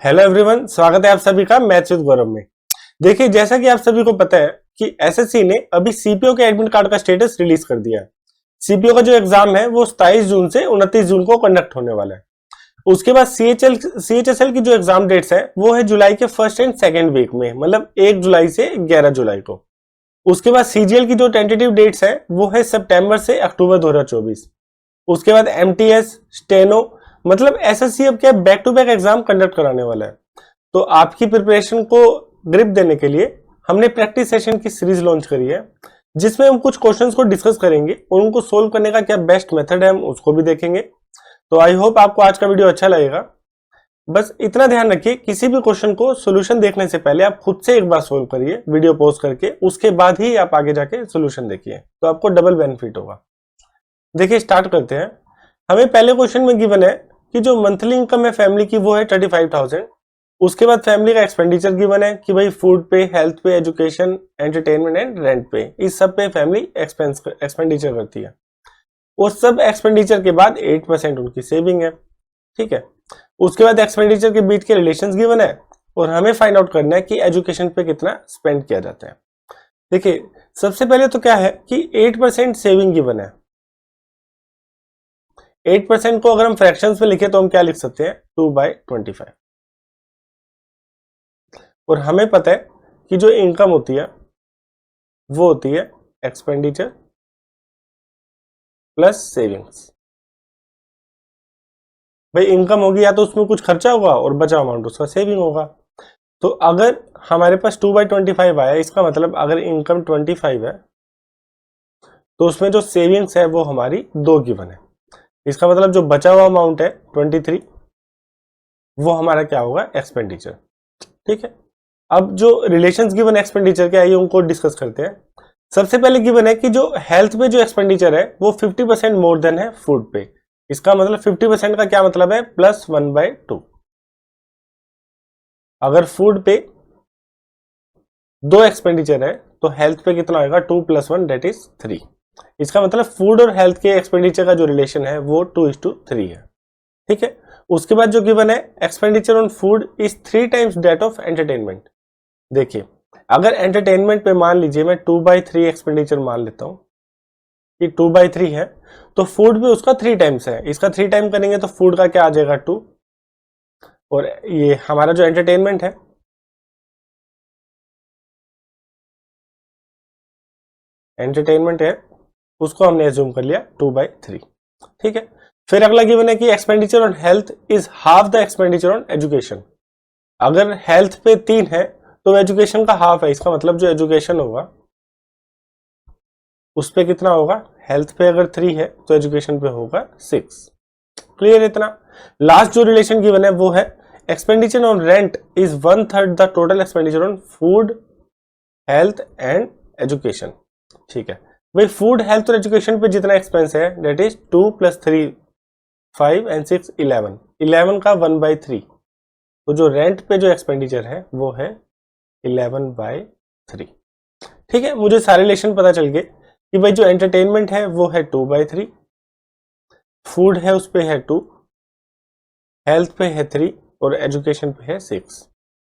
Hello everyone, स्वागत है आप सभी का मैथ्स विद गौरव में। देखिए, जैसा कि आप सभी को पता है कि एसएससी ने अभी सीपीओ के एडमिट कार्ड का स्टेटस रिलीज कर दिया है। सीपीओ का जो एग्जाम है वो 27 जून से 29 जून को कंडक्ट होने वाला है। उसके बाद सीएचएसएल की जो एग्जाम डेट्स है वो है जुलाई के फर्स्ट एंड सेकेंड वीक में, मतलब 1 जुलाई से 11 जुलाई को। उसके बाद सीजीएल की जो टेंटेटिव डेट्स है वो है सितंबर से अक्टूबर 2024। उसके बाद एमटीएस, स्टेनो, मतलब एसएससी अब क्या back to back exam conduct कराने वाला है। तो आपकी प्रिपरेशन को ग्रिप देने के लिए हमने प्रैक्टिस सेशन की सीरीज लॉन्च करी है, जिसमें हम कुछ क्वेश्चंस को डिस्कस करेंगे और उनको सोल्व करने का क्या बेस्ट मेथड है हम उसको भी देखेंगे। तो आई होप आपको आज का वीडियो अच्छा लगेगा। बस इतना ध्यान रखिए, किसी भी क्वेश्चन को सोल्यूशन देखने से पहले आप खुद से एक बार सोल्व करिए वीडियो पॉज करके, उसके बाद ही आप आगे जाके सोल्यूशन देखिए, तो आपको डबल बेनिफिट होगा। देखिए, स्टार्ट करते हैं। हमें पहले क्वेश्चन में गिवन है कि जो मंथली इनकम है फैमिली की वो है 35,000। उसके बाद फैमिली का एक्सपेंडिचर गिवन है कि भाई फूड पे, हेल्थ पे, एजुकेशन, एंटरटेनमेंट एंड रेंट पे, इस सब पे फैमिली एक्सपेंडिचर करती है। उस सब एक्सपेंडिचर के बाद 8% उनकी सेविंग है। ठीक है, उसके बाद एक्सपेंडिचर के बीच के रिलेशंस गिवन है और हमें फाइंड आउट करना है कि एजुकेशन पे कितना स्पेंड किया जाता है। देखिए, सबसे पहले तो क्या है कि 8% सेविंग गिवन है। 8% को अगर हम फ्रैक्शंस में लिखे तो हम क्या लिख सकते हैं, 2/25। और हमें पता है कि जो इनकम होती है वो होती है एक्सपेंडिचर प्लस सेविंग्स। भाई इनकम होगी या तो उसमें कुछ खर्चा होगा और बचा अमाउंट उसका सेविंग होगा। तो अगर हमारे पास 2/25 आया, इसका मतलब अगर इनकम 25 है तो उसमें जो सेविंग्स है वो हमारी 2 गिवन है। इसका मतलब जो बचा हुआ अमाउंट है 23, वो हमारा क्या होगा, एक्सपेंडिचर। ठीक है, अब जो रिलेशंस गिवन एक्सपेंडिचर के आइए उनको डिस्कस करते हैं। सबसे पहले गिवन है कि जो हेल्थ पे जो एक्सपेंडिचर है वो 50% मोर देन है फूड पे। इसका मतलब 50% का क्या मतलब है, +1/2। अगर फूड पे 2 एक्सपेंडिचर है तो हेल्थ पे कितना होगा, 2 + 1 दैट इज 3। इसका मतलब फूड और हेल्थ के एक्सपेंडिचर का जो रिलेशन है वो 2:3 है। ठीक है, उसके बाद जो गिवन है expenditure on food is 3 times that of entertainment. देखिए, अगर एंटरटेनमेंट पे मान लीजिए मैं 2/3 एक्सपेंडिचर मान लेता हूं कि 2/3 है, तो फूड भी उसका 3 टाइम्स है। इसका 3 टाइम करेंगे तो फूड का क्या आ जाएगा, 2, और ये हमारा जो एंटरटेनमेंट है उसको हमने एज्यूम कर लिया 2/3। ठीक है, फिर अगला गिवन है कि expenditure on health is half the expenditure on education. अगर हेल्थ पे 3 है तो एजुकेशन का हाफ है। इसका मतलब जो एजुकेशन होगा उस पे कितना होगा, हेल्थ पे अगर 3 है तो एजुकेशन पे होगा 6। क्लियर इतना। लास्ट जो रिलेशन गिवन है वो है expenditure on rent is 1/3 the total expenditure on food, health and education. ठीक है, भाई फूड, हेल्थ और एजुकेशन पे जितना एक्सपेंस है दैट इज 2 + 3 5 एंड 6 11। 11 का 1/3। तो जो रेंट पे जो एक्सपेंडिचर है वो है 11/3। ठीक है, मुझे सारे रिलेशन पता चल गए कि भाई जो एंटरटेनमेंट है वो है 2/3, फूड है उस पे है 2, हेल्थ पे है 3 और एजुकेशन पे है 6।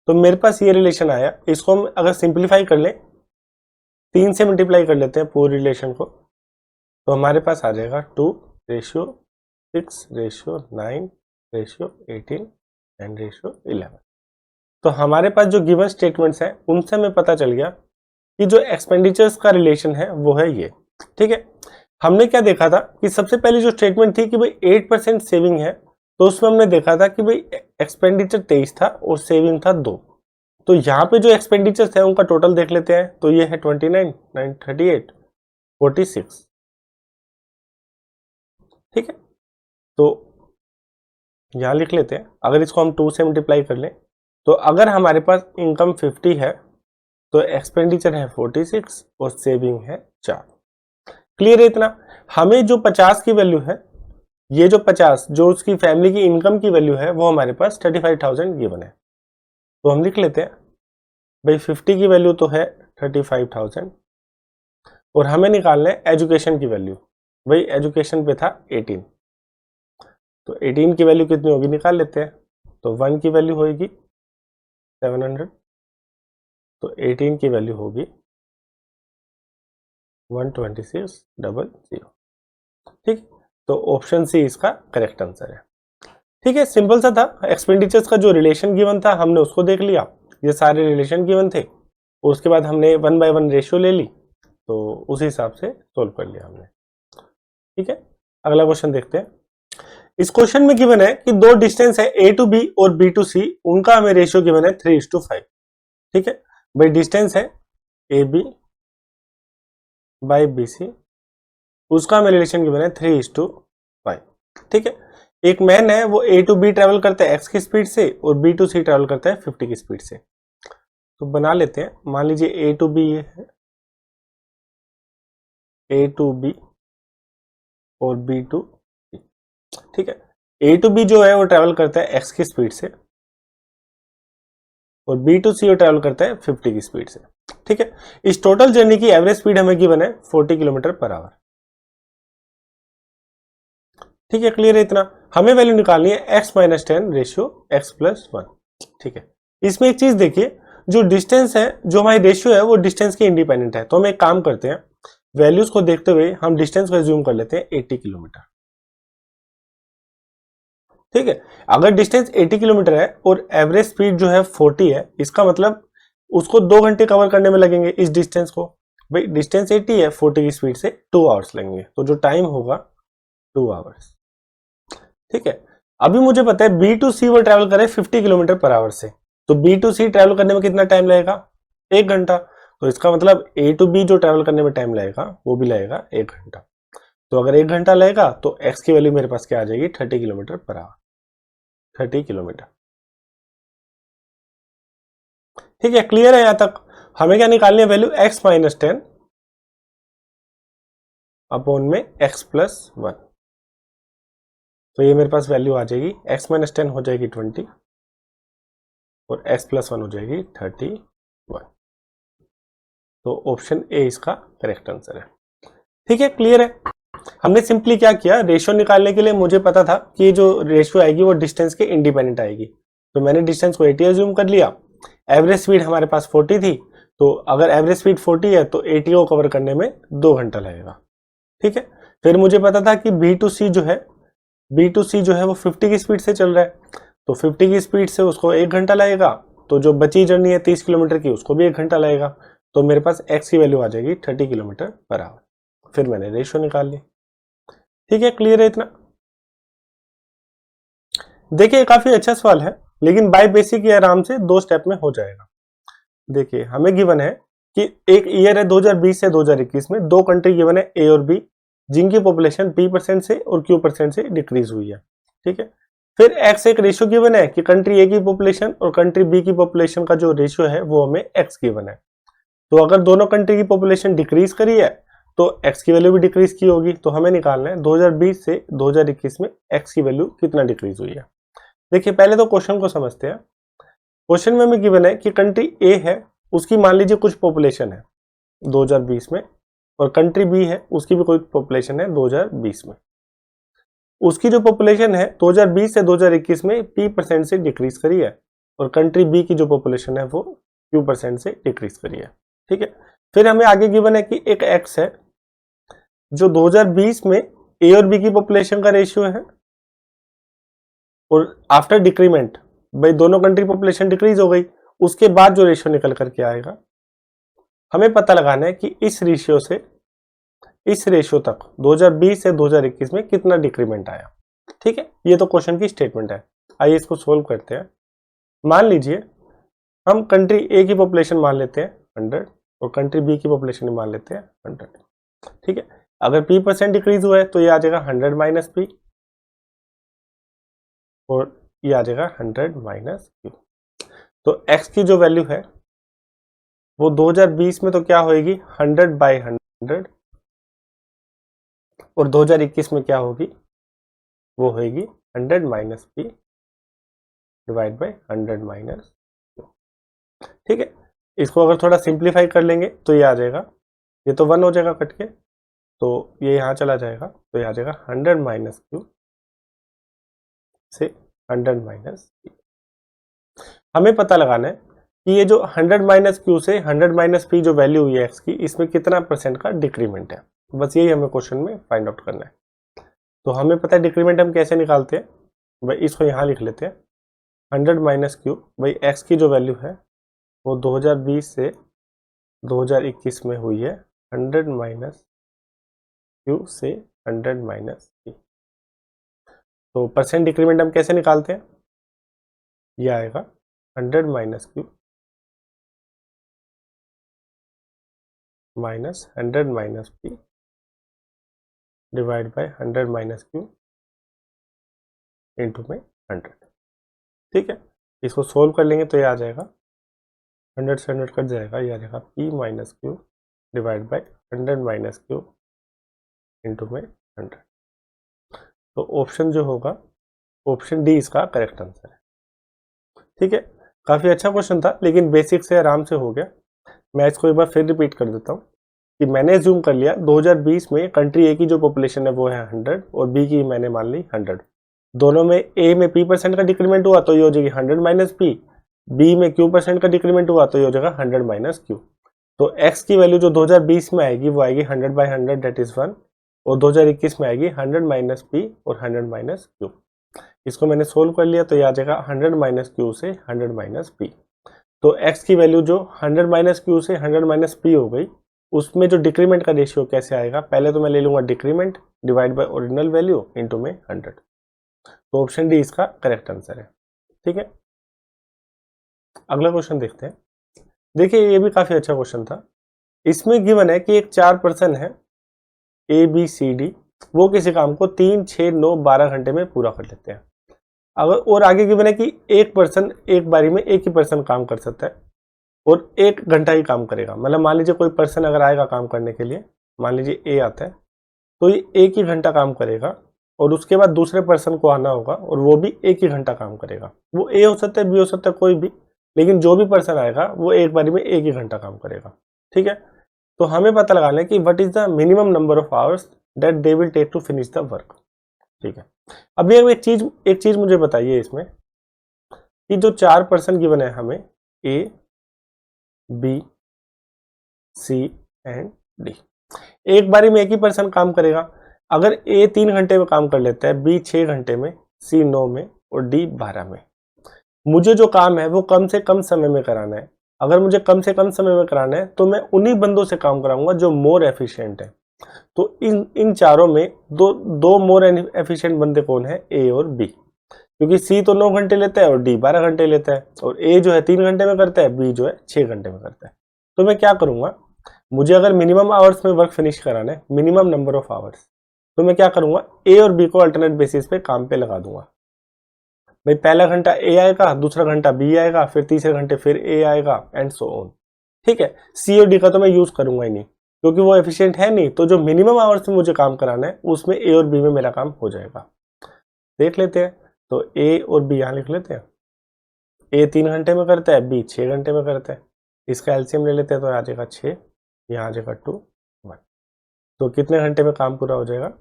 तो मेरे पास ये रिलेशन आया। इसको हम अगर सिंप्लीफाई कर लें, 3 से मल्टीप्लाई कर लेते हैं पूरे रिलेशन को, तो हमारे पास आ जाएगा 2:6:9:18 एंड 11। तो हमारे पास जो गिवन स्टेटमेंट्स हैं उनसे हमें पता चल गया कि जो एक्सपेंडिचर्स का रिलेशन है वो है ये। ठीक है, हमने क्या देखा था कि सबसे पहले जो स्टेटमेंट थी कि भाई 8% सेविंग है, तो उसमें हमने देखा था कि भाई एक्सपेंडिचर 23 था और सेविंग था 2। तो यहाँ पे जो एक्सपेंडिचर्स है उनका टोटल देख लेते हैं, तो ये है 29, 9, 38, 46। ठीक है, तो यहां लिख लेते हैं। अगर इसको हम 2 से मल्टीप्लाई कर लें तो अगर हमारे पास इनकम 50 है तो एक्सपेंडिचर है 46 और सेविंग है 4। क्लियर है इतना। हमें जो 50 की वैल्यू है, ये जो 50 जो उसकी फैमिली की इनकम की वैल्यू है वो हमारे पास 35,000 गिवन है। तो हम लिख लेते हैं भाई 50 की वैल्यू तो है 35,000 और हमें निकालना है एजुकेशन की वैल्यू। भाई एजुकेशन पे था 18, तो 18 की वैल्यू कितनी होगी निकाल लेते हैं। तो 1 की वैल्यू होगी 700, तो 18 की वैल्यू होगी 126,000। ठीक, तो ऑप्शन सी इसका करेक्ट आंसर है। ठीक है, सिंपल सा था। एक्सपेंडिचर्स का जो रिलेशन गिवन था हमने उसको देख लिया, ये सारे रिलेशन गिवन थे, और उसके बाद हमने 1 by 1 रेशियो ले ली, तो उस हिसाब से सोल्व कर लिया हमने। ठीक है, अगला क्वेश्चन देखते हैं। इस क्वेश्चन में गिवन है कि दो डिस्टेंस है ए टू बी और बी टू सी, उनका हमें रेशियो गिवन है 3:5। ठीक है भाई, डिस्टेंस है A B by B C, उसका हमें रिलेशन गिवन है 3:5। ठीक है, एक मैन है वो ए टू बी ट्रेवल करता है एक्स की स्पीड से और बी टू सी ट्रेवल करता है 50 की स्पीड से। तो बना लेते हैं, मान लीजिए ए टू बी ये है, ए टू बी और बी टू सी। ठीक है, ए टू बी जो है वो ट्रेवल करता है एक्स की स्पीड से और बी टू सी वो ट्रेवल करता है 50 की स्पीड से। ठीक है, इस टोटल जर्नी की एवरेज स्पीड हमें गिवन है 40 किलोमीटर पर आवर। ठीक है, क्लियर है इतना। हमें वैल्यू निकालनी है x minus 10 ratio x plus 1। ठीक है, इसमें एक चीज देखिए, जो डिस्टेंस है, जो हमारी रेशियो है वो डिस्टेंस के इंडिपेंडेंट है। तो हम एक काम करते हैं, वैल्यूज को देखते हुए हम डिस्टेंस को एज्यूम कर लेते हैं 80 किलोमीटर। ठीक है, अगर डिस्टेंस 80 किलोमीटर है और एवरेज स्पीड जो है 40 है, इसका मतलब उसको 2 घंटे कवर करने में लगेंगे इस डिस्टेंस को। भाई डिस्टेंस 80 है, 40 की स्पीड से 2 आवर्स लगेंगे, तो जो टाइम होगा 2 आवर्स। ठीक है, अभी मुझे पता है बी टू सी वो ट्रेवल करे 50 किलोमीटर पर आवर से, तो बी टू सी ट्रेवल करने में कितना टाइम लगेगा? 1 घंटा। तो इसका मतलब ए टू बी जो ट्रेवल करने में टाइम लगेगा वो भी लगेगा 1 घंटा। तो अगर 1 घंटा लगेगा तो एक्स की वैल्यू मेरे पास क्या आ जाएगी? 30 किलोमीटर पर आवर, 30 किलोमीटर। ठीक है, क्लियर है यहां तक? हमें क्या निकालनी है वैल्यू? x माइनस 10 अपॉन में x प्लस 1। तो ये मेरे पास वैल्यू आ जाएगी, x माइनस 10 हो जाएगी 20 और x प्लस 1 हो जाएगी 31। तो ऑप्शन ए इसका करेक्ट आंसर है। ठीक है, क्लियर है। हमने सिंपली क्या किया, रेशियो निकालने के लिए मुझे पता था कि जो रेशियो आएगी वो डिस्टेंस के इंडिपेंडेंट आएगी, तो मैंने डिस्टेंस को 80 अज्यूम कर लिया। एवरेज स्पीड हमारे पास 40 थी, तो अगर एवरेज स्पीड 40 है तो 80 को कवर करने में 2 घंटा लगेगा। ठीक है, फिर मुझे पता था कि बी टू सी जो है वो 50 की स्पीड से चल रहा है, तो 50 की स्पीड से उसको 1 घंटा लगेगा, तो जो बची जर्नी है 30 किलोमीटर की उसको भी 1 घंटा लगेगा। तो मेरे पास x की वैल्यू आ जाएगी 30 किलोमीटर पर आवर। फिर मैंने रेशियो निकाल ली। ठीक है, क्लियर है इतना? देखिए काफी अच्छा सवाल है, लेकिन बाय बेसिक ये आराम से 2 स्टेप में हो जाएगा। देखिए हमें गिवन है कि एक ईयर है 2020 से 2021 में, 2 कंट्री गिवन है ए और बी, जिनकी पॉपुलेशन p% से और q% से डिक्रीज हुई है। ठीक है, फिर x एक रेशियो गिवन है कि कंट्री ए की पॉपुलेशन और कंट्री बी की पॉपुलेशन का जो रेशियो है वो हमें x गिवन है। तो अगर दोनों कंट्री की पॉपुलेशन डिक्रीज करी है तो x की वैल्यू भी डिक्रीज की होगी। तो हमें निकालना है 2020 से 2021 में x की वैल्यू कितना डिक्रीज हुई है। देखिए पहले तो क्वेश्चन को समझते हैं। क्वेश्चन में हमें गिवन है कि कंट्री ए है, उसकी मान लीजिए कुछ पॉपुलेशन है 2020 में, और कंट्री बी है, उसकी भी कोई पॉपुलेशन है 2020 में। उसकी जो पॉपुलेशन है 2020 से 2021 में p% से डिक्रीज करी है, और कंट्री बी की जो पॉपुलेशन है वो q% से डिक्रीज करी है। ठीक है, फिर हमें आगे गिवन है कि एक x है जो 2020 में ए और बी की पॉपुलेशन का रेशियो है, और आफ्टर डिक्रीमेंट भाई दोनों कंट्री पॉपुलेशन डिक्रीज हो गई, उसके बाद जो रेशियो निकल करके आएगा हमें पता लगाना है कि इस रेशियो से इस रेशियो तक 2020 से 2021 में कितना डिक्रीमेंट आया। ठीक है, ये तो क्वेश्चन की स्टेटमेंट है। आइए इसको सोल्व करते हैं। मान लीजिए हम कंट्री ए की पॉपुलेशन मान लेते हैं 100 और कंट्री बी की पॉपुलेशन मान लेते हैं 100। ठीक है, अगर p% डिक्रीज हुआ है तो ये आ जाएगा 100 माइनस p, और ये आ जाएगा 100 माइनस q। तो x की जो वैल्यू है वो 2020 में तो क्या होगी 100 बाई 100, और 2021 में क्या होगी वो होगी 100 minus p divide by 100 minus q। ठीक है, इसको अगर थोड़ा सिंप्लीफाई कर लेंगे तो ये आ जाएगा, ये तो 1 हो जाएगा कट के, तो ये यहाँ चला जाएगा, तो ये आ जाएगा 100 माइनस q से 100 माइनस p। हमें पता लगाना है कि ये जो 100 माइनस क्यू से 100 माइनस पी जो वैल्यू हुई है एक्स की, इसमें कितना परसेंट का डिक्रीमेंट है। बस यही हमें क्वेश्चन में फाइंड आउट करना है। तो हमें पता है डिक्रीमेंट हम कैसे निकालते हैं, भाई इसको यहाँ लिख लेते हैं 100 माइनस क्यू, भाई एक्स की जो वैल्यू है वो 2020 से 2021 में हुई है 100 माइनस क्यू से 100 माइनस पी। तो परसेंट डिक्रीमेंट हम कैसे निकालते हैं, ये आएगा 100 minus Q minus 100 minus P divide by 100 minus Q into में 100। ठीक है, इसको सोल्व कर लेंगे तो ये आ जाएगा 100 से 100 कट जाएगा, ये आ जाएगा P minus Q divide by 100 minus Q into में 100। तो ऑप्शन जो होगा ऑप्शन डी इसका करेक्ट आंसर है। ठीक है, काफ़ी अच्छा क्वेश्चन था लेकिन बेसिक से आराम से हो गया। मैं इसको एक बार फिर रिपीट कर देता हूँ कि मैंने जूम कर लिया 2020 में कंट्री ए की जो पॉपुलेशन है वो है 100 और बी की मैंने मान ली 100। दोनों में ए में पी परसेंट का डिक्रीमेंट हुआ तो ये हो जाएगी 100 माइनस पी, बी में क्यू परसेंट का डिक्रीमेंट हुआ तो ये हो जाएगा 100 माइनस क्यू। तो एक्स की वैल्यू जो 2020 में आएगी वो आएगी 100 बाई 100 डेट इज 1, और 2021 में आएगी 100 माइनस पी और 100 माइनस क्यू। इसको मैंने सोल्व कर लिया तो ये आ जाएगा 100 माइनस क्यू से 100 माइनस पी। तो x की वैल्यू जो 100 माइनस क्यू से 100 माइनस पी हो गई, उसमें जो डिक्रीमेंट का रेशियो कैसे आएगा, पहले तो मैं ले लूंगा decrement divide by original value into में 100। तो ऑप्शन डी इसका करेक्ट आंसर है। ठीक है, अगला क्वेश्चन देखते हैं। देखिए ये भी काफी अच्छा क्वेश्चन था। इसमें गिवन है कि एक 4 पर्सन है ए बी सी डी, वो किसी काम को 3, 6, 9, 12 घंटे में पूरा कर लेते हैं। अगर और आगे गिवन है कि एक पर्सन एक बारी में एक ही पर्सन काम कर सकता है और 1 घंटा ही काम करेगा। मतलब मान लीजिए कोई पर्सन अगर आएगा काम करने के लिए, मान लीजिए ए आता है तो ये 1 ही घंटा काम करेगा और उसके बाद दूसरे पर्सन को आना होगा और वो भी 1 ही घंटा काम करेगा। वो ए हो सकता है, बी हो सकता है, कोई भी, लेकिन जो भी पर्सन आएगा वो एक बारी में 1 ही घंटा काम करेगा। ठीक है, तो हमें पता लगाना है कि what is the minimum number of hours that they will take to finish the work. ठीक है, अब ये एक चीज मुझे बताइए इसमें कि जो 4 पर्सन गिवन है हमें A B C and D, एक बारी में एक ही पर्सन काम करेगा। अगर ए 3 घंटे में काम कर लेता है, बी 6 घंटे में, सी 9 में और डी 12 में, मुझे जो काम है वो कम से कम समय में कराना है। अगर मुझे कम से कम समय में कराना है तो मैं उन्हीं बंदों से काम कराऊंगा जो मोर एफिशिएंट है। तो इन चारों में दो मोर एफिशिएंट बंदे कौन है, ए और बी, क्योंकि सी तो 9 घंटे लेता है और डी 12 घंटे लेता है, और ए जो है 3 घंटे में करता है, बी जो है 6 घंटे में करता है। तो मैं क्या करूंगा, मुझे अगर मिनिमम आवर्स में वर्क फिनिश कराना है, मिनिमम नंबर ऑफ आवर्स, तो मैं क्या करूंगा, ए और बी को अल्टरनेट बेसिस पे काम पे लगा दूंगा। भाई पहला घंटा ए आएगा, दूसरा घंटा बी आएगा, फिर तीसरे घंटे फिर ए आएगा एंड सो ऑन। ठीक है, सी और डी का तो मैं यूज करूंगा ही नहीं क्योंकि वो एफिशिएंट है नहीं। तो जो मिनिमम आवर्स में मुझे काम कराना है उसमें ए और बी में मेरा काम हो जाएगा। देख लेते हैं, तो ए और बी यहाँ लिख लेते हैं। ए 3 घंटे में करता है, बी 6 घंटे में करता है। इसका एलसीएम ले लेते हैं तो आ जाएगा 6, यहाँ आ जाएगा 2, 1। तो कितने घंटे में काम पूरा हो जाएगा,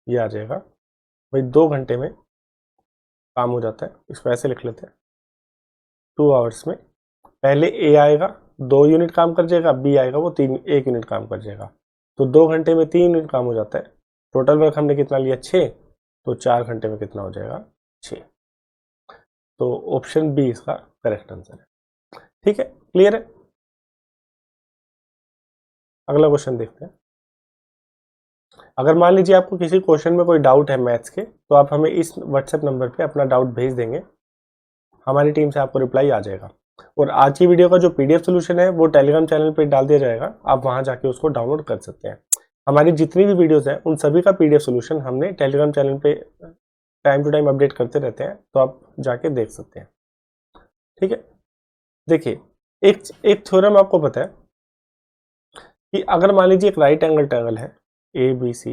ये आ जाएगा भाई 2 घंटे में काम हो जाता है। इसको ऐसे लिख लेते हैं, 2 आवर्स में पहले ए आएगा 2 यूनिट काम कर जाएगा, बी आएगा वो 1 यूनिट काम कर जाएगा। तो 2 घंटे में 3 यूनिट काम हो जाता है। टोटल वर्क हमने कितना लिया, 6, तो 4 घंटे में कितना हो जाएगा, 6। तो ऑप्शन बी इसका करेक्ट आंसर है। ठीक है, क्लियर है। अगला क्वेश्चन देखते हैं। अगर मान लीजिए आपको किसी क्वेश्चन में कोई डाउट है मैथ्स के, तो आप हमें इस व्हाट्सएप नंबर पे अपना डाउट भेज देंगे, हमारी टीम से आपको रिप्लाई आ जाएगा। और आज की वीडियो का जो पीडीएफ सोल्यूशन है वो टेलीग्राम चैनल पे डाल दिया जाएगा, आप वहां जाके उसको डाउनलोड कर सकते हैं। हमारी जितनी भी वीडियोस हैं उन सभी का पीडीएफ सोल्यूशन हमने टेलीग्राम चैनल पे टाइम टू टाइम अपडेट करते रहते हैं, तो आप जाके देख सकते हैं। ठीक है, देखिए एक थ्योरम आपको पता है कि अगर मान लीजिए एक राइट एंगल ट्रायंगल है A B C,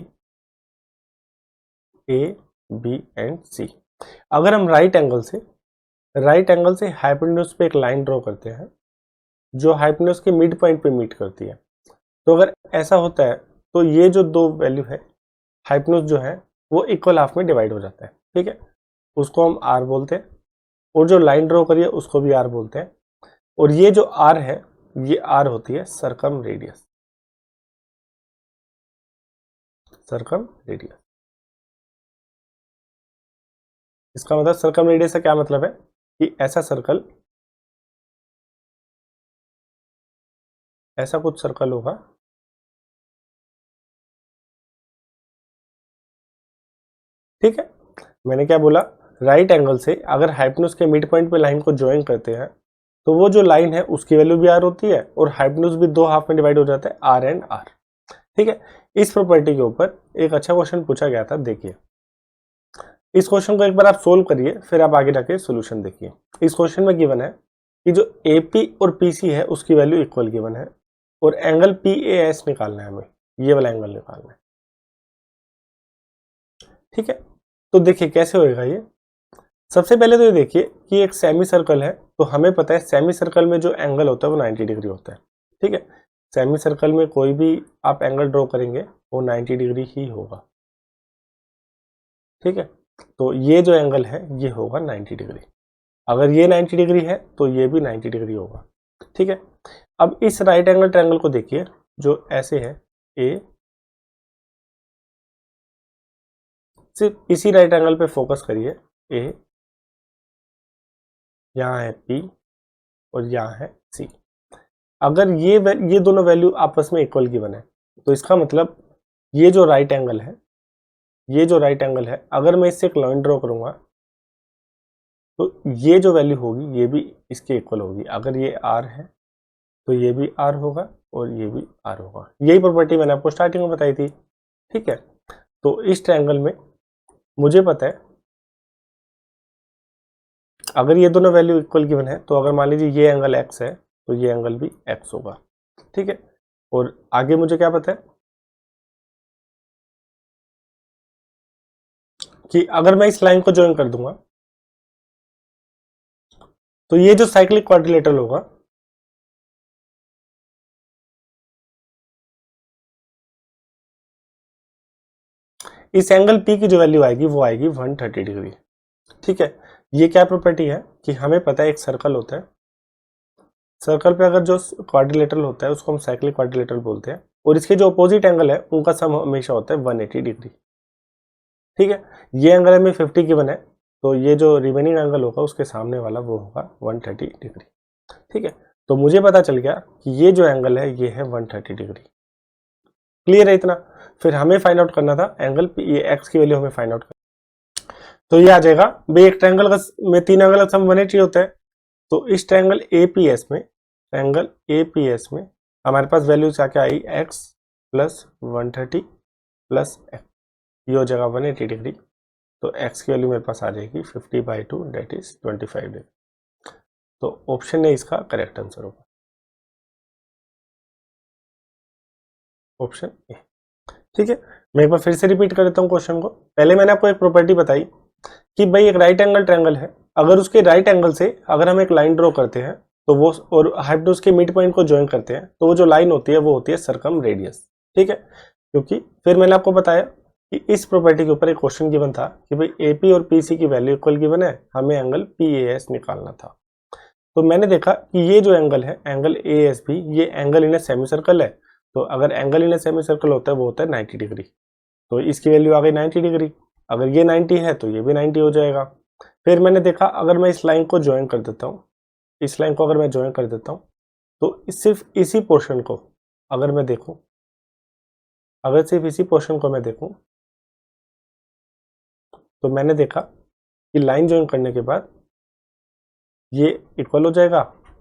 A B and C, अगर हम राइट एंगल से हाइपोटेन्यूज पे एक लाइन ड्रॉ करते हैं जो हाइपोटेन्यूज के मिड पॉइंट पे मीट करती है, तो अगर ऐसा होता है तो ये जो दो वैल्यू है हाइपोटेन्यूज जो है वो इक्वल हाफ में डिवाइड हो जाता है। ठीक है, उसको हम आर बोलते हैं और जो लाइन ड्रॉ करी है उसको भी आर बोलते हैं, और ये जो आर है ये आर होती है सर्कम रेडियस, सर्कम रेडियस। इसका मतलब सर्कम रेडियस का क्या मतलब है कि ऐसा सर्कल, ऐसा कुछ सर्कल होगा ठीक है। मैंने क्या बोला, राइट एंगल से अगर हाइपोटेन्यूज के मिड पॉइंट पे लाइन को ज्वाइन करते हैं तो वो जो लाइन है उसकी वैल्यू भी आर होती है और हाइपोटेन्यूज भी दो हाफ में डिवाइड हो जाता है, आर एंड आर। ठीक है, इस प्रॉपर्टी के ऊपर एक अच्छा क्वेश्चन पूछा गया था, देखिए इस क्वेश्चन को एक बार आप सोल्व करिए फिर आप आगे जाके सोल्यूशन देखिए। इस क्वेश्चन में गिवन है कि जो एपी और पीसी है उसकी वैल्यू इक्वल गिवन है और एंगल पीएएस निकालना है हमें, ये वाला एंगल निकालना है। ठीक है, तो देखिए कैसे होएगा ये। सबसे पहले तो ये देखिए कि एक सेमी सर्कल है, तो हमें पता है सेमी सर्कल में जो एंगल होता है वो 90 डिग्री होता है। ठीक है, सेमी सर्कल में कोई भी आप एंगल ड्रॉ करेंगे वो 90 डिग्री ही होगा। ठीक है, तो ये जो एंगल है ये होगा 90 डिग्री। अगर ये 90 डिग्री है तो ये भी 90 डिग्री होगा। ठीक है, अब इस राइट एंगल ट्रायंगल को देखिए जो ऐसे है, ए, सिर्फ इसी राइट एंगल पे फोकस करिए, ए, यहाँ है पी और यहाँ है सी। अगर ये दोनों वैल्यू आपस में इक्वल गिवन है तो इसका मतलब ये जो राइट एंगल है, ये जो राइट एंगल है, अगर मैं इससे एक लाइन ड्रॉ करूंगा तो ये जो वैल्यू होगी ये भी इसके इक्वल होगी। अगर ये आर है तो ये भी आर होगा और ये भी आर होगा। यही प्रॉपर्टी मैंने आपको स्टार्टिंग में बताई थी। ठीक है, तो इस ट्रायंगल में मुझे पता है अगर ये दोनों वैल्यू इक्वल गिवन है तो अगर मान लीजिए ये एंगल एक्स है तो ये एंगल भी एक्स होगा। ठीक है, और आगे मुझे क्या पता है कि अगर मैं इस लाइन को ज्वाइन कर दूंगा तो ये जो साइक्लिक क्वाड्रिलेटरल होगा इस एंगल पी की जो वैल्यू आएगी वो आएगी 130 डिग्री। ठीक है, ये क्या प्रॉपर्टी है कि हमें पता है एक सर्कल होता है, सर्कल पे अगर जो क्वाड्रिलेटरल होता है उसको हम साइक्लिक क्वाड्रिलेटरल बोलते हैं और इसके जो अपोजिट एंगल है उनका सम हमेशा होता है 180 डिग्री। ठीक है, ये एंगल हमें 50 गिवन है तो ये जो रिमेनिंग एंगल होगा उसके सामने वाला वो होगा 130 डिग्री। ठीक है, तो मुझे पता चल गया कि ये जो एंगल है ये है 130 डिग्री। क्लियर है इतना? फिर हमें फाइंड आउट करना था एंगल, ये एक्स की वैल्यू हमें फाइंड आउट करना, तो ये आ जाएगा भाई एक ट्रायंगल में तीन एंगल का सम 180 होता है। तो इस ट्रायंगल एपीएस में, ट्रायंगल एपीएस में हमारे पास वैल्यू क्या क्या आई, एक्स प्लस 130 प्लस एक्स, ये हो जाएगा 180 डिग्री। तो एक्स की वैल्यू मेरे पास आ जाएगी 50/2 दैट इज 25 डिग्री। तो ऑप्शन ए इसका करेक्ट आंसर होगा, ऑप्शन ए। ठीक है, मैं एक बार फिर से रिपीट कर देता हूँ क्वेश्चन को। पहले मैंने आपको एक प्रॉपर्टी बताई कि भाई एक राइट एंगल ट्रायंगल है, अगर उसके राइट एंगल से अगर हम एक लाइन ड्रॉ करते हैं तो वो और हाइपोटेन्यूज के मिड पॉइंट को ज्वाइन करते हैं तो वो जो लाइन होती है वो होती है सर्कम रेडियस। ठीक है, क्योंकि फिर मैंने आपको बताया कि इस प्रॉपर्टी के ऊपर एक क्वेश्चन गिवन था कि भाई एपी और पीसी की वैल्यू इक्वल गिवन है, हमें एंगल पीएएस निकालना था। तो मैंने देखा कि ये जो एंगल है एंगल एएस भी, ये angle in a semi circle है, तो अगर angle in a semi circle होता है वो होता है 90 डिग्री, तो इसकी वैल्यू आ गई 90 डिग्री। अगर ये 90 है तो ये भी 90 हो जाएगा। फिर मैंने देखा अगर मैं इस लाइन को ज्वाइन कर देता हूँ, इस लाइन को अगर मैं ज्वाइन कर देता हूँ तो सिर्फ इसी पोर्शन को अगर मैं देखूँ, अगर सिर्फ इसी पोर्शन को मैं देखूँ तो मैंने देखा कि लाइन ज्वाइन करने के बाद ये इक्वल हो जाएगा।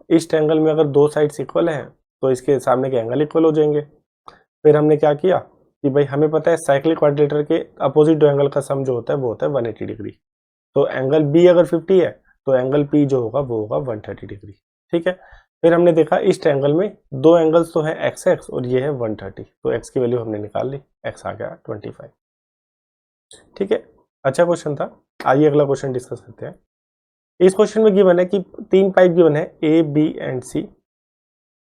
इस ट्रायंगल में अगर दो साइड्स इक्वल हैं तो इसके सामने के एंगल इक्वल हो जाएंगे। फिर हमने क्या किया कि भाई हमें पता है साइक्लिक क्वाड्रिलेटरल के अपोजिट दो एंगल का सम जो होता है वो होता है 180 डिग्री। तो एंगल बी अगर 50 है तो एंगल पी जो होगा वो होगा 130 डिग्री। ठीक है, फिर हमने देखा इस ट्रायंगल में दो एंगल्स तो है एक्स एक्स और ये है 130, तो एक्स की वैल्यू हमने निकाल ली, एक्स आ गया 25। ठीक है, अच्छा क्वेश्चन था। आइए अगला क्वेश्चन डिस्कस करते हैं। इस क्वेश्चन में गिवन है कि तीन पाइप गिवन है A B and C.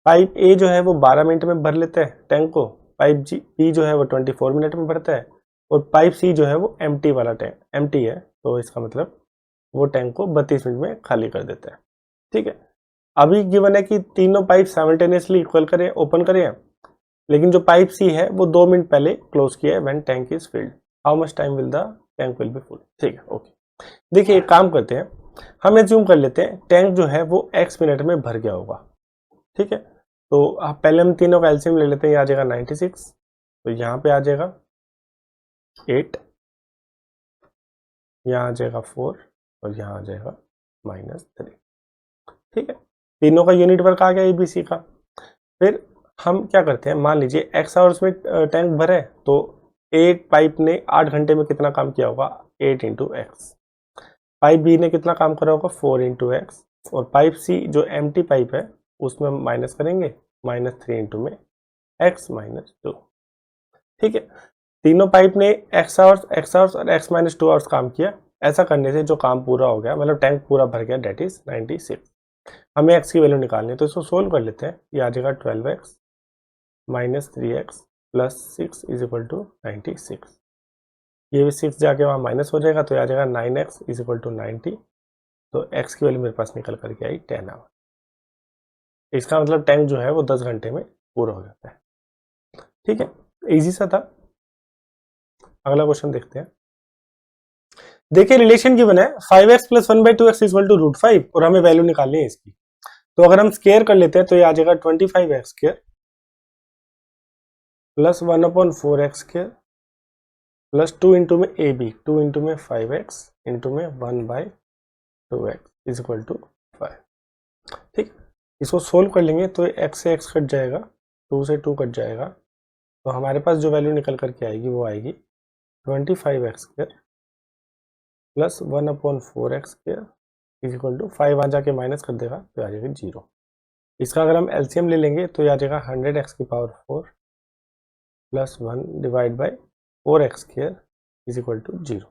Pipe A जो है वो 12 मिनट में भर लेता है टैंक को, पाइप बी जो है वो 24 मिनट में भरता है और पाइप सी जो है वो एम्प्टी वाला टैंक एम्प्टी है। तो इसका मतलब वो टैंक को 32 मिनट में खाली कर देता है। ठीक है, अभी गिवन है कि तीनों पाइप साइमल्टेनियसली इक्वल करें, ओपन करें, लेकिन जो पाइप सी है वो 2 मिनट पहले क्लोज किया है when tank is filled. How much time will the tank will be full. ठीक है, ओके। देखिए एक काम करते हैं, हम एज्यूम कर लेते हैं टैंक जो है वो x मिनट में भर गया होगा। ठीक है, तो आप पहले हम तीनों का एलसीएम ले लेते हैं। आ जाएगा 96, तो यहाँ पे आ जाएगा 8, यहाँ आ जाएगा 4 और यहाँ आ जाएगा -3। ठीक है, तीनों का यूनिट वर्क आ गया एबीसी का। फिर हम क्या करते हैं, मान लीजिए x आवर्स में टैंक भरे, तो 8 पाइप ने 8 घंटे में कितना काम किया होगा, 8 इंटू एक्स। पाइप बी ने कितना काम करा होगा, 4 इंटू एक्स। और पाइप सी जो एम्प्टी पाइप है उसमें हम माइनस करेंगे, -3 इंटू में x -2। ठीक है, तीनों पाइप ने x आवर्स और x -2 आवर्स काम किया। ऐसा करने से जो काम पूरा हो गया, मतलब टैंक पूरा भर गया, डेट इज 96। हमें x की वैल्यू निकालनी है, तो इसको सोल्व कर लेते हैं। ये आ जाएगा 12x -3x + 6 = 96। ये भी 6 जाके वहाँ माइनस हो जाएगा, तो आ जाएगा 9x = 90। तो x की वैल्यू मेरे पास निकल करके आई 10 आवर। इसका मतलब टैंक जो है वो 10 घंटे में पूरा हो जाता है। ठीक है, इजी सा था। अगला क्वेश्चन देखते हैं। देखिए रिलेशन गिवन है 5x + 1/2x = √5 और हमें वैल्यू निकालनी है इसकी। तो अगर हम स्क्वायर कर लेते हैं तो ये आ जाएगा 25x² + 1/4x² + 2 इंटू में ए बी, 2 इंटू में 5x इंटू में 1/2x = 5। ठीक, इसको सोल्व कर लेंगे तो x से x कट जाएगा, 2 से 2 कट जाएगा, तो हमारे पास जो वैल्यू निकल करके आएगी वो आएगी 25x² + 1/4x² = 5। आ जाके माइनस कर देगा तो आ जाएगा 0। इसका अगर हम एलसीएम ले लेंगे तो ये आ जाएगा 100x⁴ + 1/4x² = 0।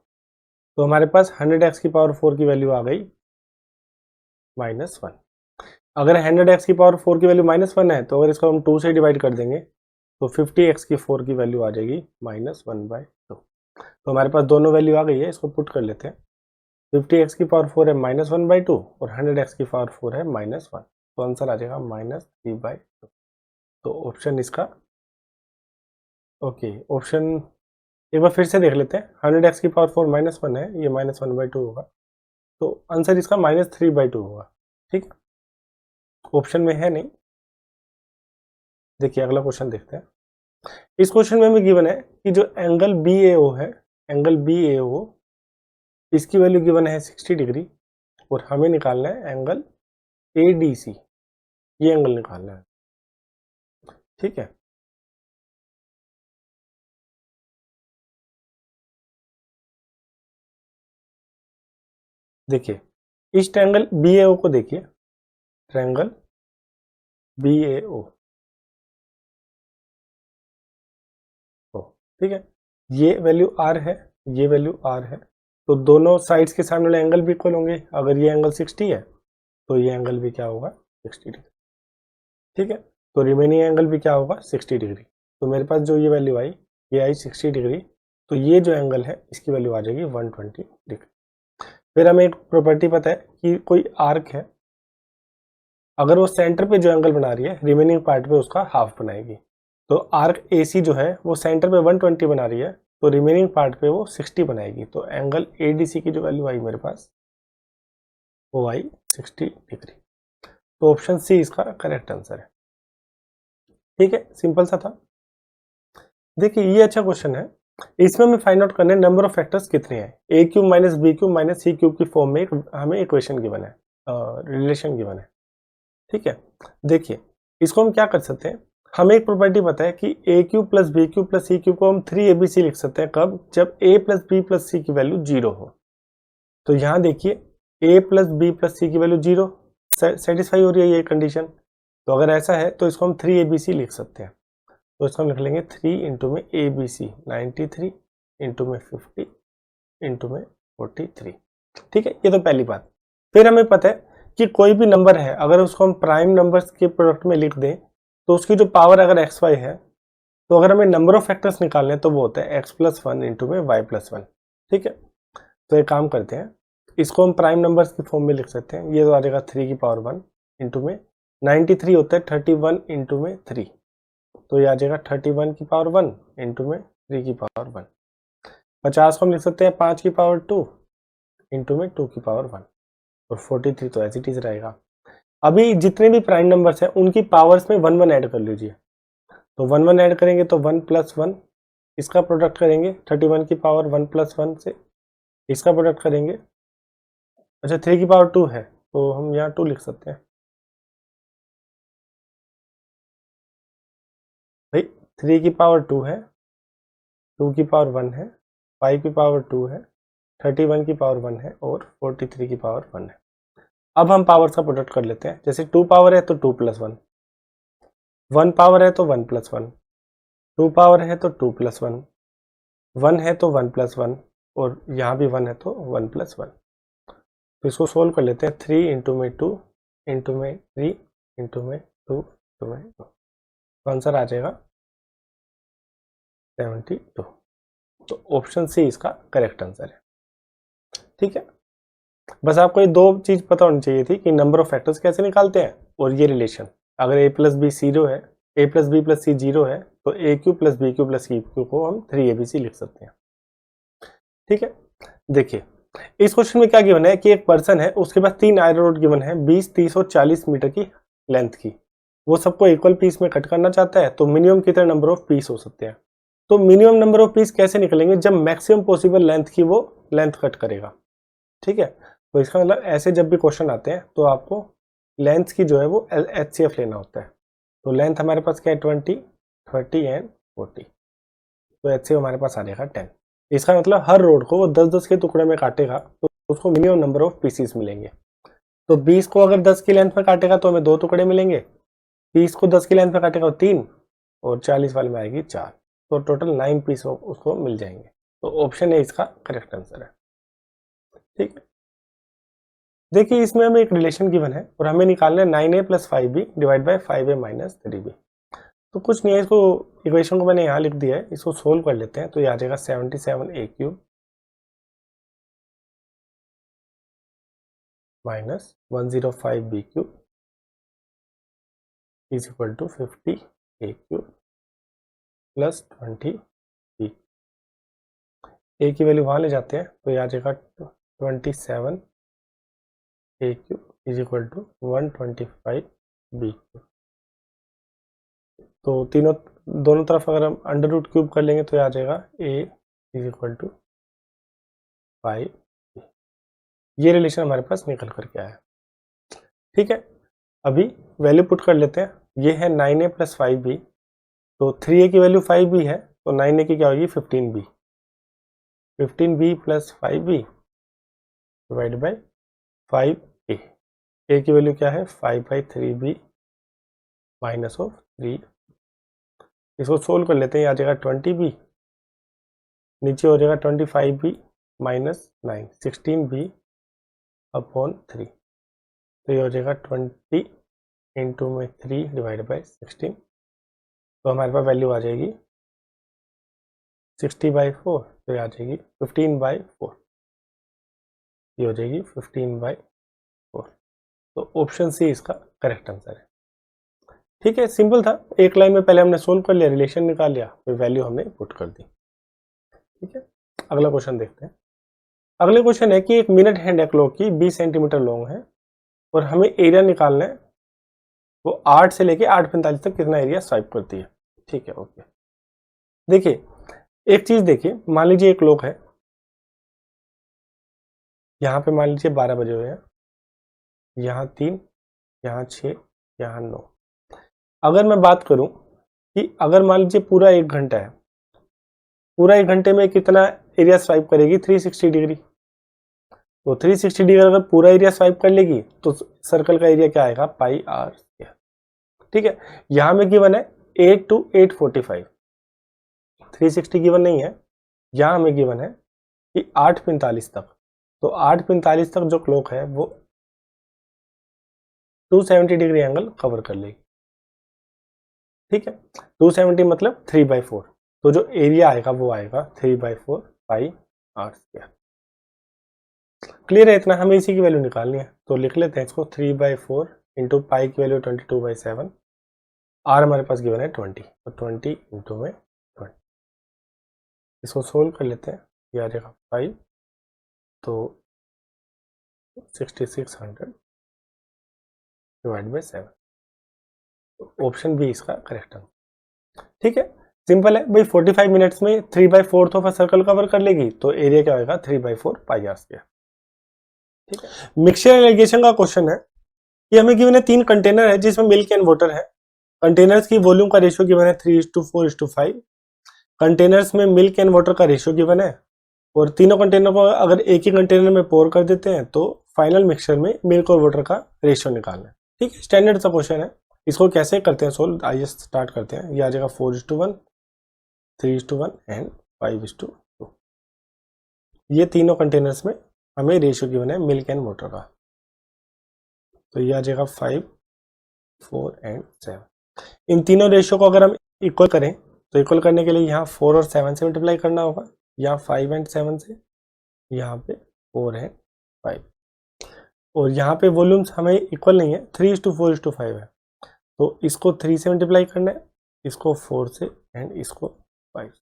तो हमारे पास 100x⁴ की वैल्यू आ गई -1। अगर 100x⁴ की वैल्यू -1 है, तो अगर इसको हम 2 से डिवाइड कर देंगे तो 50x⁴ की वैल्यू आ जाएगी -1/2। तो हमारे पास दोनों वैल्यू आ गई है, इसको पुट कर लेते हैं। 50x⁴ है -1/2 और 100x⁴ है -1, तो आंसर आ जाएगा -3/2। तो ऑप्शन इसका ओके। ऑप्शन एक बार फिर से देख लेते हैं। 100x⁴ -1 है, ये -1/2 होगा, तो आंसर इसका -3/2 होगा। ठीक, ऑप्शन में है नहीं। देखिए अगला क्वेश्चन देखते हैं। इस क्वेश्चन में हमें गिवन है कि जो एंगल BAO है, एंगल BAO, इसकी वैल्यू गिवन है 60 डिग्री और हमें निकालना है एंगल ADC। ये एंगल निकालना है। ठीक है, देखिए इस ट्रायंगल BAO को देखिए, ट्रायंगल BAO। ठीक है, ये वैल्यू R है, ये वैल्यू R है, तो दोनों साइड्स के सामने वाले एंगल भी इक्वल होंगे। अगर ये एंगल 60 है तो ये एंगल भी क्या होगा, 60 डिग्री। ठीक है, तो रिमेनिंग एंगल भी क्या होगा, 60 डिग्री। तो मेरे पास जो ये वैल्यू आई, ये आई 60 डिग्री, तो ये जो एंगल है इसकी वैल्यू आ जाएगी 120 डिग्री। फिर हमें एक प्रॉपर्टी पता है कि कोई आर्क है, अगर वो सेंटर पे जो एंगल बना रही है, रिमेनिंग पार्ट पे उसका हाफ बनाएगी। तो आर्क AC जो है वो सेंटर पे 120 बना रही है, तो रिमेनिंग पार्ट पे वो 60 बनाएगी। तो एंगल ADC की जो वैल्यू आई मेरे पास, वो आई 60 डिग्री। तो ऑप्शन सी इसका करेक्ट आंसर है। ठीक है, सिंपल सा था। देखिए ये अच्छा क्वेश्चन है। इसमें हमें फाइंड आउट करना है नंबर ऑफ फैक्टर्स कितने हैं। A³ - B³ - C³ की फॉर्म में हमें इक्वेशन गिवन है, रिलेशन गिवन है। ठीक है, देखिए इसको हम क्या कर सकते हैं, हमें एक प्रॉपर्टी पता है कि A³ + B³ + C³ को हम 3ABC लिख सकते हैं। कब, जब A + B + C की वैल्यू 0 हो। तो यहाँ देखिए A + B + C की वैल्यू 0 सेटिस्फाई हो रही है ये कंडीशन। तो अगर ऐसा है तो इसको हम 3ABC लिख सकते हैं। तो इसको हम लिख लेंगे 3 इंटू में ABC 93 इंटू में 50 इंटू में 43। ठीक है, ये तो पहली बात। फिर हमें पता है कि कोई भी नंबर है, अगर उसको हम प्राइम नंबर्स के प्रोडक्ट में लिख दें तो उसकी जो पावर अगर XY है, तो अगर हमें नंबर ऑफ फैक्टर्स निकालने हैं तो वो होता है x + 1 इंटू में y + 1। ठीक है, तो एक काम करते हैं, इसको हम प्राइम नंबर्स की फॉर्म में लिख सकते हैं। ये तो आ जाएगा 3 की पावर 1 इंटू में 93 होता है 31 इंटू में 3, तो ये आ जाएगा 31 की पावर 1 इंटू में 3 की पावर 1। 50 को हम लिख सकते हैं 5 की पावर 2 इंटू में 2 की पावर 1, और 43 तो एज इट इज रहेगा। अभी जितने भी प्राइम नंबर्स हैं उनकी पावर्स में 1 1 ऐड कर लीजिए। तो 1 1 ऐड करेंगे तो 1 + 1, इसका प्रोडक्ट करेंगे 31 की पावर 1 + 1 से, इसका प्रोडक्ट करेंगे। अच्छा 3 की पावर 2 है तो हम यहाँ 2 लिख सकते हैं। भाई 3 की पावर 2 है, 2 की पावर 1 है, 5 की पावर 2 है, 31 की पावर 1 है और 43 की पावर 1 है। अब हम पावर्स का प्रोडक्ट कर लेते हैं। जैसे 2 पावर है तो 2 + 1, 1 पावर है तो 1 + 1, 2 पावर है तो 2 + 1, 1 है तो 1 + 1, और यहाँ भी 1 है तो 1 + 1। तो इसको सोल्व कर लेते हैं। 3 इंटू में 2 इंटू में 3 इंटू में 2 इंटू में 2, तो आंसर आ जाएगा 72। तो ऑप्शन सी इसका करेक्ट आंसर है। ठीक है, बस आपको ये दो चीज पता होनी चाहिए थी कि नंबर ऑफ फैक्टर्स कैसे निकालते हैं और ये रिलेशन। अगर a + b 0 है, a + b + c 0 है, तो aq + bq + cq को हम 3abc लिख सकते हैं। ठीक है, देखिए इस क्वेश्चन में क्या गिवन है कि एक पर्सन है, उसके पास 3 आयरन रोड गिवन है 20, 30 और 40 मीटर की लेंथ की। वो सबको इक्वल पीस में कट करना चाहता है, तो मिनिमम कितने नंबर ऑफ पीस हो सकते हैं। तो मिनिमम नंबर ऑफ पीस कैसे निकलेंगे, जब मैक्सिमम पॉसिबल लेंथ की वो लेंथ कट करेगा। ठीक है, तो इसका मतलब ऐसे जब भी क्वेश्चन आते हैं तो आपको लेंथ की जो है वो HCF लेना होता है। तो लेंथ हमारे पास क्या है 20, 30 एंड 40, तो HCF हमारे पास आ जाएगा 10। इसका मतलब हर रोड को वो 10-10 के टुकड़े में काटेगा तो उसको मिनिमम नंबर ऑफ पीसीस मिलेंगे। तो 20 को अगर 10 की लेंथ में काटेगा तो हमें 2 टुकड़े मिलेंगे, 30 को 10 की लेंथ में काटेगा तो 3, और 40 वाले में आएगी 4, तो टोटल 9 पीस उसको मिल जाएंगे। तो ऑप्शन ए इसका करेक्ट आंसर है। ठीक है, देखिए इसमें हमें एक रिलेशन गिवन है और हमें निकालना है 9a + 5b divide by 5a - 3b। तो कुछ नहीं है, इसको इक्वेशन को मैंने यहाँ लिख दिया है, इसको सोल्व कर लेते हैं। तो ये आ जाएगा 77a³ minus 105b³ is equal to 50a³ plus 20b। a की वैल्यू वहाँ ले जाते हैं तो ये आ जाएगा 27a³ is equal to 125b। तो दोनों तरफ अगर हम √³ कर लेंगे तो ये आ जाएगा a इज इक्वल टू 5। ये रिलेशन हमारे पास निकल करके आया। ठीक है, अभी वैल्यू पुट कर लेते हैं। ये है 9a + 5b, तो 3a की वैल्यू 5b है तो 9a की क्या होगी 15b, 15b + 5b divide by 5a। a की वैल्यू क्या है 5/3b माइनस ऑफ 3। इसको सोल्व कर लेते हैं। आ जाएगा 20b, नीचे हो जाएगा 25b माइनस 9, 16b अपॉन 3। तो ये हो जाएगा 20 इंटू में 3 डिवाइड बाई 16। तो हमारे पास वैल्यू आ जाएगी 60/4, तो ये आ जाएगी 15/4, ये हो जाएगी 15/4। तो ऑप्शन सी इसका करेक्ट आंसर है। ठीक है, सिंपल था, एक लाइन में पहले हमने सोल्व कर लिया, रिलेशन निकाल लिया, फिर वैल्यू हमने पुट कर दी। ठीक है, अगला क्वेश्चन देखते हैं। अगले क्वेश्चन है कि एक मिनट हैंड क्लॉक की 20 सेंटीमीटर लॉन्ग है और हमें एरिया निकालना है, वो 8 से लेके 8:45 तक कितना एरिया स्वाइप करती है। ठीक है, ओके। देखिए एक चीज देखिए, मान लीजिए एक क्लॉक है, यहाँ पे मान लीजिए 12 बजे हुए हैं, यहाँ 3, यहाँ 6, यहाँ 9। अगर मैं बात करूं कि अगर मान लीजिए पूरा 1 घंटा है, पूरा 1 घंटे में कितना एरिया स्वाइप करेगी 360 डिग्री। तो 360 डिग्री अगर पूरा एरिया स्वाइप कर लेगी तो सर्कल का एरिया क्या आएगा πr²। ठीक है, यहां में गिवन है 8 to 8:45, 360 गिवन नहीं है, यहां हमें गिवन है कि 8:45 तक। तो 8:45 तक जो क्लॉक है वो 270 डिग्री एंगल कवर कर लेगी। ठीक है, 270 मतलब 3/4, तो जो एरिया आएगा वो आएगा 3/4 πr²। क्लियर है इतना, हमें इसी की वैल्यू निकालनी है। तो लिख लेते हैं इसको 3/4 इंटू पाई की वैल्यू 22/7, आर हमारे पास गिवन है 20, तो 20 इंटू में 20। इसको सोल्व कर लेते हैं, ये आ जाएगा 5, तो 6600 डिवाइड बाई 7, ऑप्शन बी इसका करेक्ट आंसर। ठीक है, सिंपल है भाई, 45 मिनट्स में 3/4 ऑफ अ सर्कल कवर कर लेगी, तो एरिया क्या होगा 3/4 पाई आर स्क्वायर। ठीक है, मिक्सचर एलिगेशन का क्वेश्चन है, ये हमें गिवन है 3 कंटेनर है जिसमें मिल्क एंड वाटर है। कंटेनर्स की वॉल्यूम का रेशियो गिवन है 3:4:5। कंटेनर्स में मिल्क एंड वाटर का रेशियो गिवन है, और तीनों कंटेनर को अगर एक ही कंटेनर में पोर कर देते हैं तो फाइनल मिक्सचर में मिल्क और वाटर का रेशियो निकालना है। ठीक है, स्टैंडर्ड सा क्वेश्चन है। इसको कैसे करते हैं सोल्व, आइए स्टार्ट करते हैं। ये आ जाएगा 4:1, 3:1 एंड 5:2। ये तीनों कंटेनर्स में हमें रेशियो गिवन है मिल्क एंड वाटर का, तो ये आ जाएगा 5, 4 एंड 7। इन तीनों रेशियो को अगर हम इक्वल करें तो इक्वल करने के लिए यहाँ 4 और 7 से मल्टीप्लाई करना होगा, यहाँ 5 एंड 7 से, यहाँ पे 4 एंड 5, और यहाँ पे वॉल्यूम्स हमें इक्वल नहीं है, 3:4:5 है, तो इसको 3 से मल्टीप्लाई करना है, इसको 4 से एंड इसको 5।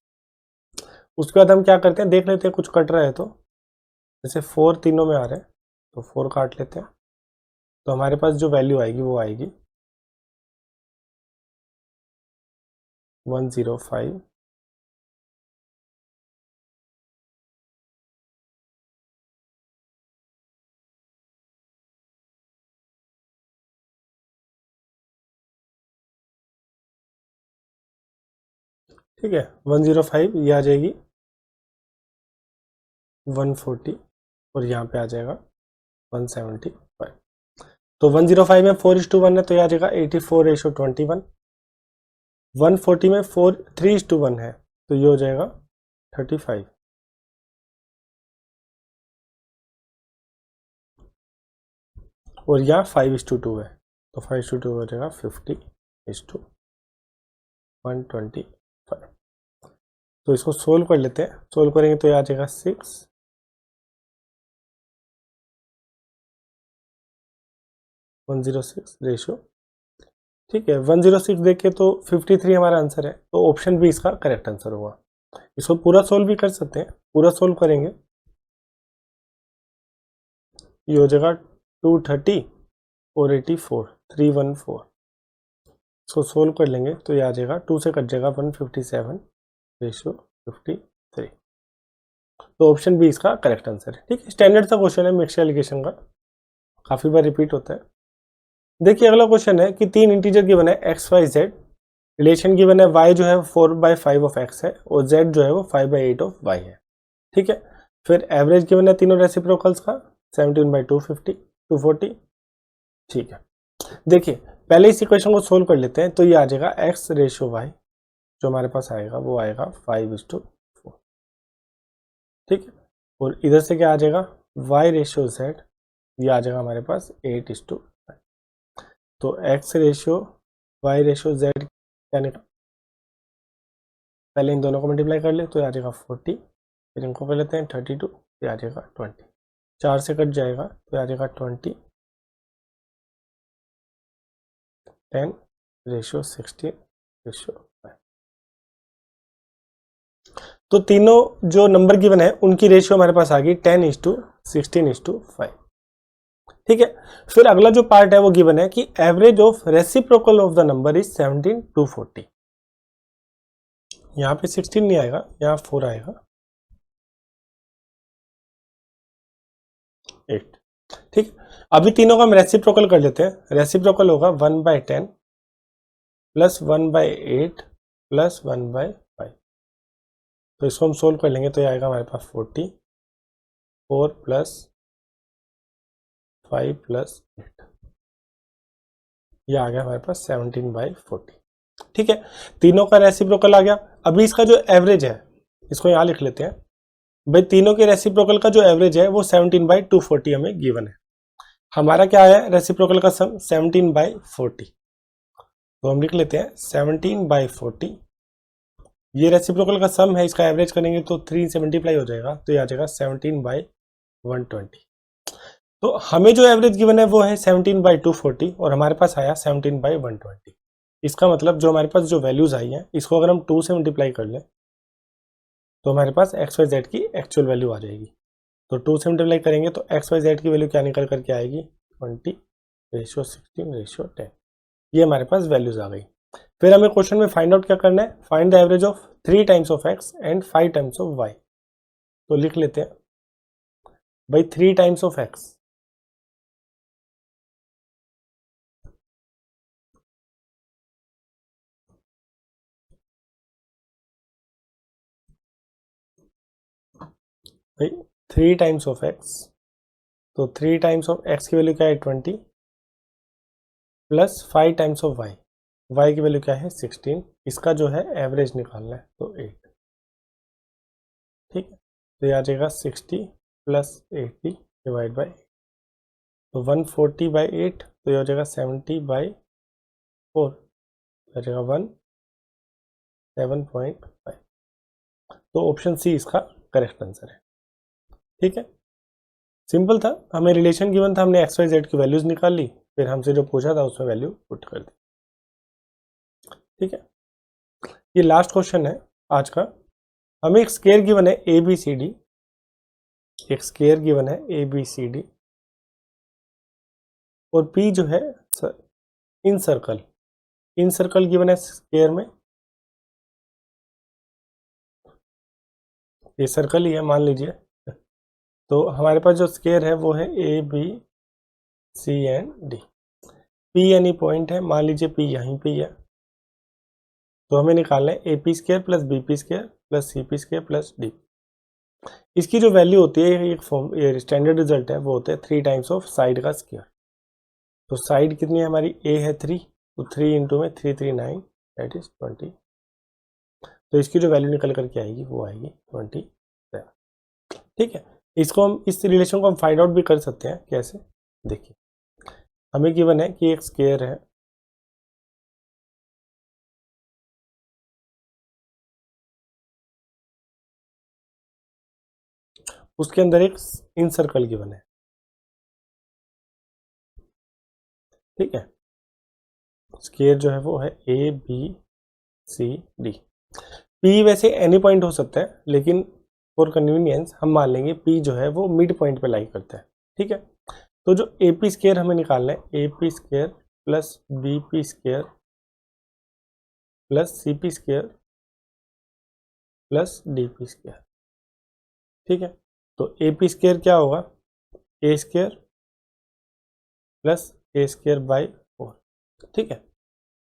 उसके बाद हम क्या करते हैं, देख लेते हैं कुछ कट रहा है तो, जैसे 4 तीनों में आ रहा है तो 4 काट लेते हैं, तो हमारे पास जो वैल्यू आएगी वो आएगी 105 ठीक है, 105 ये आ जाएगी 140, और यहाँ पे आ जाएगा 175। तो 105 में 4:1 है, तो ये आ जाएगा 84:21। 140 में 3:1 है, तो ये हो जाएगा 35। और यहाँ 5:2 है, तो 5:2 हो जाएगा 50:125। तो इसको सोल्व कर लेते हैं, सोल्व करेंगे तो ये आ जाएगा 106 रेशियो। ठीक है, 106 देखे तो 53 हमारा आंसर है, तो ऑप्शन बी इसका करेक्ट आंसर होगा। इसको पूरा सोल्व भी कर सकते हैं, पूरा सोल्व करेंगे ये हो जाएगा 230 और 84 314। इसको सोल्व कर लेंगे तो ये आ जाएगा 2 से कट जाएगा 157 रेशियो 53, तो ऑप्शन बी इसका करेक्ट आंसर है। ठीक है, स्टैंडर्ड सा क्वेश्चन है मिक्सचर एलिगेशन का, काफी बार रिपीट होता है। देखिए अगला क्वेश्चन है कि 3 इंटीजर गिवन है x, y, z, relation given है y जो है 4/5 ऑफ x है और z जो है वो 5/8 ऑफ y है। ठीक है, फिर एवरेज गिवन है तीनों रेसिप्रोकल्स का 17/250 240। ठीक है, देखिए पहले इस इक्वेशन को सोल्व कर लेते हैं, तो ये आ जाएगा x रेशियो y, जो हमारे पास आएगा वो आएगा 5:4। ठीक है, और इधर से क्या आ जाएगा y रेशियो z, ये आ जाएगा हमारे पास 8:5। तो x ratio y ratio z क्या निकला, पहले इन दोनों को मल्टीप्लाई कर ले तो आ जाएगा 40, फिर इनको कर लेते हैं 32, फिर आ जाएगा 20, 4 से कट जाएगा तो आ जाएगा 20, 10 रेशियो 16 रेशियो 5। तो तीनों जो नंबर गिवन है उनकी रेशियो हमारे पास आ गई 10:16:5। ठीक है, फिर अगला जो पार्ट है वो गिवन है कि average of reciprocal of the number is 17:40। यहाँ पे 16 नहीं आएगा, यहाँ 4 आएगा 8। ठीक, अभी तीनों का हम रेसिप्रोकल कर लेते हैं। रेसिप्रोकल होगा 1/10 प्लस 1/8 प्लस 1/5। तो इसको हम सोल्व कर लेंगे तो ये आएगा हमारे पास 40, 4 प्लस 5 प्लस 8, ये आ गया हमारे पास 17/40। ठीक है, तीनों का रेसिप्रोकल आ गया। अभी इसका जो एवरेज है इसको यहाँ लिख लेते हैं भाई, तीनों के रेसिप्रोकल का जो एवरेज है वो 17/240 हमें गिवन है। हमारा क्या आया रेसिप्रोकल का सम 17/40, तो हम लिख लेते हैं 17/40। ये रेसिप्रोकल का सम है, इसका एवरेज करेंगे तो 3 से मल्टीप्लाई हो जाएगा, तो ये आ जाएगा 17/120। तो हमें जो एवरेज गिवन है वो है 17/240 और हमारे पास आया 17/120। इसका मतलब जो हमारे पास जो वैल्यूज आई हैं इसको अगर हम 2 से मल्टीप्लाई कर लें तो हमारे पास एक्स वाई जेड की एक्चुअल वैल्यू आ जाएगी। तो 2 से मल्टीप्लाई करेंगे तो एक्स वाई जेड की वैल्यू क्या निकल करके आएगी 20/16/10। ये हमारे पास वैल्यूज आ गई। फिर हमें क्वेश्चन में फाइंड आउट क्या करना है, find the average of 3 times of X and 5 times of Y. तो लिख लेते हैं भाई 3 टाइम्स ऑफ एक्स, भाई 3 टाइम्स ऑफ एक्स, तो 3 टाइम्स ऑफ एक्स की वैल्यू क्या है 20 plus 5 times of Y, Y की वैल्यू क्या है 16। इसका जो है एवरेज निकालना है तो 8। ठीक है, तो ये आ जाएगा 60 प्लस 80 डिवाइड बाई, तो 140/8, तो ये हो जाएगा 70/4, हो जाएगा 17.5। तो ऑप्शन सी इसका करेक्ट आंसर है। ठीक है, सिंपल था, हमें रिलेशन गिवन था, हमने एक्स वाई जेड की वैल्यूज निकाल ली, फिर हमसे जो पूछा था उसमें वैल्यू पुट कर दी। ठीक है, ये लास्ट क्वेश्चन है आज का। हमें एक स्केयर गिवन है ए बी सी डी, एक स्केयर गिवन है ए बी सी डी और पी जो है इन सर्कल, इन सर्कल गिवन है स्केयर में, ये सर्कल ही है मान लीजिए। तो हमारे पास जो स्केयर है वो है A B C and D, P यानी पॉइंट है, मान लीजिए पी यहीं पे है, तो हमें निकालना है A P square plus B P square plus C P square plus D. इसकी जो वैल्यू होती है एक फॉर्म, ये स्टैंडर्ड रिजल्ट है, वो होता है 3 टाइम्स ऑफ साइड का स्केयर। तो साइड कितनी है हमारी, ए है 3, तो 3 इंटू में 339 दैट इज 20। तो इसकी जो वैल्यू निकल करके आएगी वो आएगी 27। ठीक है, इसको हम, इस रिलेशन को हम फाइंड आउट भी कर सकते हैं। कैसे, देखिए हमें गिवन है कि एक स्केयर है, उसके अंदर एक इन सर्कल गिवन है। ठीक है, स्केयर जो है वो है A B C D. P वैसे एनी पॉइंट हो सकता है, लेकिन फॉर कन्वीनियंस हम मान लेंगे पी जो है वो मिड पॉइंट पे लाई करता है। ठीक है, तो जो ए पी स्केयर हमें निकालना है, A P square plus B P square plus C P square plus D P square. ठीक है, तो ए पी स्केयर क्या होगा, A square plus A square by 4। ठीक है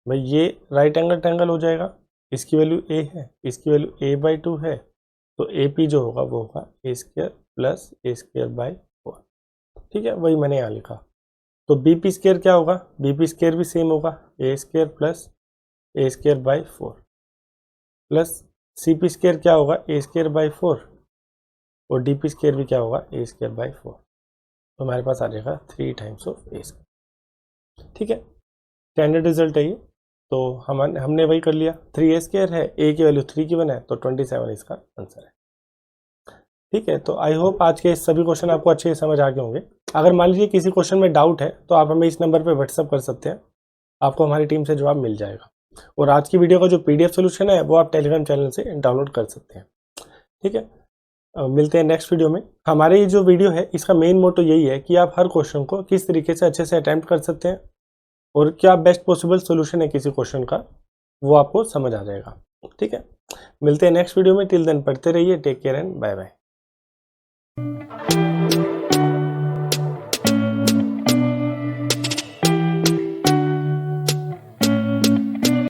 भाई, ये राइट एंगल ट्रायंगल हो जाएगा, इसकी वैल्यू ए है, इसकी वैल्यू a/2 है, तो ए पी जो होगा वो होगा A square plus A square by 4। ठीक है, वही मैंने यहाँ लिखा। तो बी पी स्केयर क्या होगा, बी पी स्केयर भी सेम होगा, A square plus A square by 4 plus C P square क्या होगा, ए स्केयर बाई 4 और डी पी स्केयर भी क्या होगा, ए स्केयर बाई 4। तो हमारे पास आ जाएगा 3 टाइम्स ऑफ ए स्केयर। ठीक है, स्टैंडर्ड रिजल्ट है ये, तो हमने वही कर लिया। 3a स्केयर है, ए की वैल्यू 3 गिवन है, तो 27 इसका आंसर है। ठीक है, तो आई होप आज के सभी क्वेश्चन आपको अच्छे से समझ आ गए होंगे। अगर मान लीजिए किसी क्वेश्चन में डाउट है तो आप हमें इस नंबर पे व्हाट्सअप कर सकते हैं, आपको हमारी टीम से जवाब मिल जाएगा। और आज की वीडियो का जो PDF सोल्यूशन है वो आप टेलीग्राम चैनल से डाउनलोड कर सकते हैं। ठीक है, मिलते हैं नेक्स्ट वीडियो में। हमारे ये जो वीडियो है इसका मेन मोटो यही है कि आप हर क्वेश्चन को किस तरीके से अच्छे से अटेम्प्ट कर सकते हैं और क्या बेस्ट पॉसिबल सॉल्यूशन है किसी क्वेश्चन का, वो आपको समझ आ जाएगा। ठीक है, मिलते हैं नेक्स्ट वीडियो में। टिल देन पढ़ते रहिए, take care and bye bye.